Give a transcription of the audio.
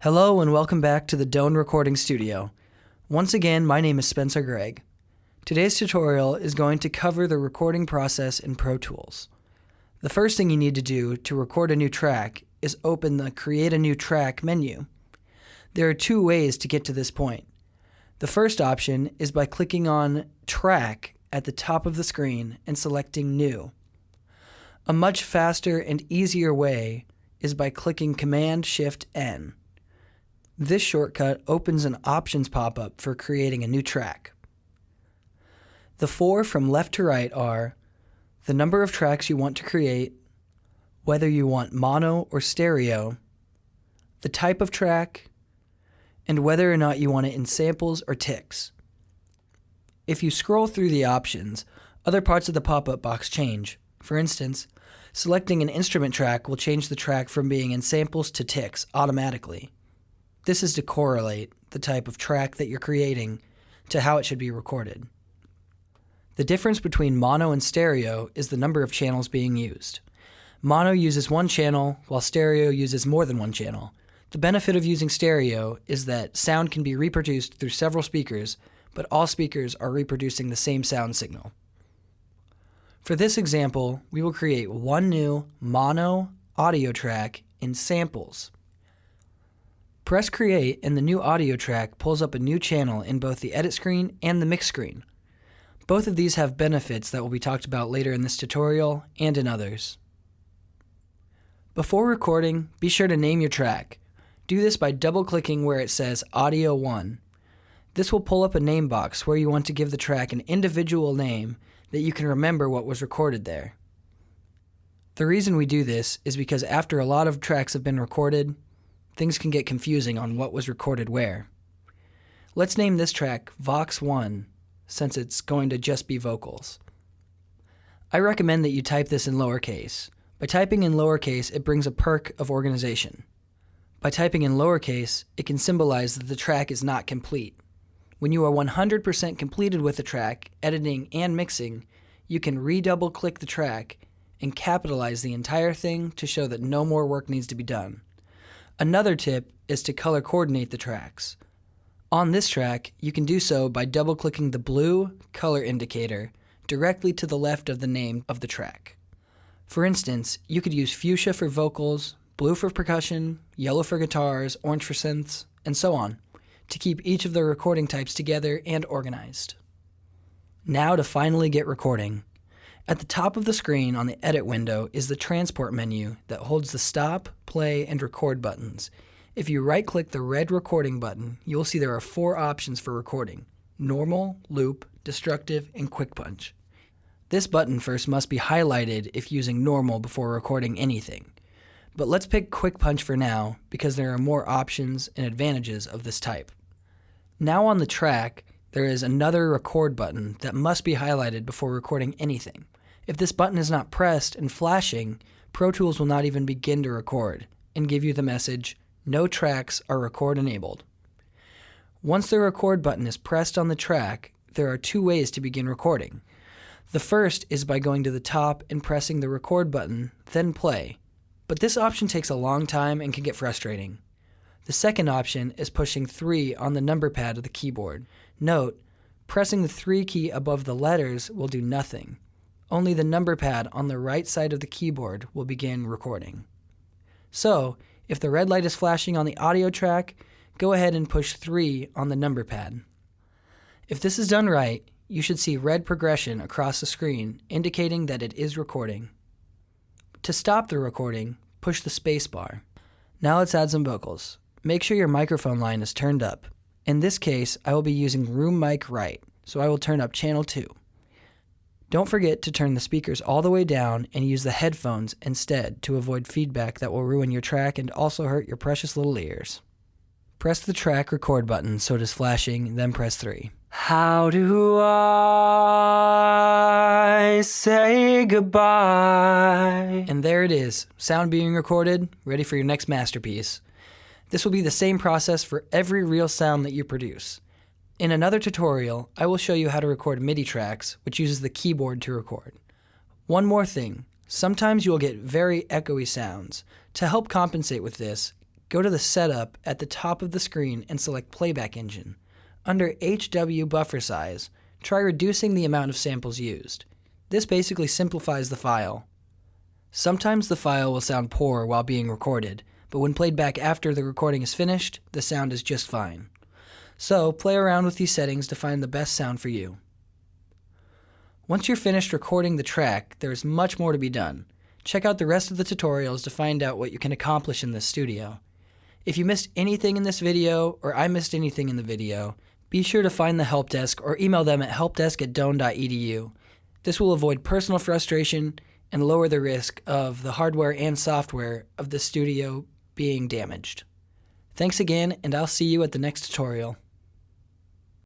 Hello and welcome back to the Doan Recording Studio. Once again, my name is Spencer Gregg. Today's tutorial is going to cover the recording process in Pro Tools. The first thing you need to do to record a new track is open the Create a New Track menu. There are two ways to get to this point. The first option is by clicking on Track at the top of the screen and selecting New. A much faster and easier way is by clicking Command-Shift-N. This shortcut opens an options pop-up for creating a new track. The four from left to right are the number of tracks you want to create, whether you want mono or stereo, the type of track, and whether or not you want it in samples or ticks. If you scroll through the options, other parts of the pop-up box change. For instance, selecting an instrument track will change the track from being in samples to ticks automatically. This is to correlate the type of track that you're creating to how it should be recorded. The difference between mono and stereo is the number of channels being used. Mono uses one channel, while stereo uses more than one channel. The benefit of using stereo is that sound can be reproduced through several speakers, but all speakers are reproducing the same sound signal. For this example, we will create one new mono audio track in samples. Press Create and the new audio track pulls up a new channel in both the edit screen and the mix screen. Both of these have benefits that will be talked about later in this tutorial and in others. Before recording, be sure to name your track. Do this by double-clicking where it says Audio 1. This will pull up a name box where you want to give the track an individual name that you can remember what was recorded there. The reason we do this is because after a lot of tracks have been recorded, things can get confusing on what was recorded where. Let's name this track Vox 1, since it's going to just be vocals. I recommend that you type this in lowercase. By typing in lowercase, it brings a perk of organization. By typing in lowercase, it can symbolize that the track is not complete. When you are 100% completed with the track, editing and mixing, you can redouble-click the track and capitalize the entire thing to show that no more work needs to be done. Another tip is to color coordinate the tracks. On this track, you can do so by double-clicking the blue color indicator directly to the left of the name of the track. For instance, you could use fuchsia for vocals, blue for percussion, yellow for guitars, orange for synths, and so on, to keep each of the recording types together and organized. Now to finally get recording. At the top of the screen on the Edit window is the Transport menu that holds the Stop, Play, and Record buttons. If you right-click the red Recording button, you will see there are four options for recording: Normal, Loop, Destructive, and Quick Punch. This button first must be highlighted if using Normal before recording anything. But let's pick Quick Punch for now because there are more options and advantages of this type. Now on the track, there is another Record button that must be highlighted before recording anything. If this button is not pressed and flashing, Pro Tools will not even begin to record and give you the message, "No tracks are record enabled." Once the Record button is pressed on the track, there are two ways to begin recording. The first is by going to the top and pressing the Record button, then Play. But this option takes a long time and can get frustrating. The second option is pushing 3 on the number pad of the keyboard. Note, pressing the 3 key above the letters will do nothing. Only the number pad on the right side of the keyboard will begin recording. So, if the red light is flashing on the audio track, go ahead and push 3 on the number pad. If this is done right, you should see red progression across the screen indicating that it is recording. To stop the recording, push the space bar. Now let's add some vocals. Make sure your microphone line is turned up. In this case, I will be using Room Mic Right, so I will turn up channel 2. Don't forget to turn the speakers all the way down and use the headphones instead to avoid feedback that will ruin your track and also hurt your precious little ears. Press the track record button so it is flashing, then press 3. How do I say goodbye? And there it is, sound being recorded, ready for your next masterpiece. This will be the same process for every real sound that you produce. In another tutorial, I will show you how to record MIDI tracks, which uses the keyboard to record. One more thing, sometimes you will get very echoey sounds. To help compensate with this, Go to the Setup at the top of the screen and select Playback Engine. Under HW Buffer Size, try reducing the amount of samples used. This basically simplifies the file. Sometimes the file will sound poor while being recorded, but when played back after the recording is finished, the sound is just fine. So, play around with these settings to find the best sound for you. Once you're finished recording the track, there is much more to be done. Check out the rest of the tutorials to find out what you can accomplish in this studio. If you missed anything in this video, or I missed anything in the video, be sure to find the help desk or email them at helpdesk@doane.edu. This will avoid personal frustration and lower the risk of the hardware and software of the studio being damaged. Thanks again, and I'll see you at the next tutorial.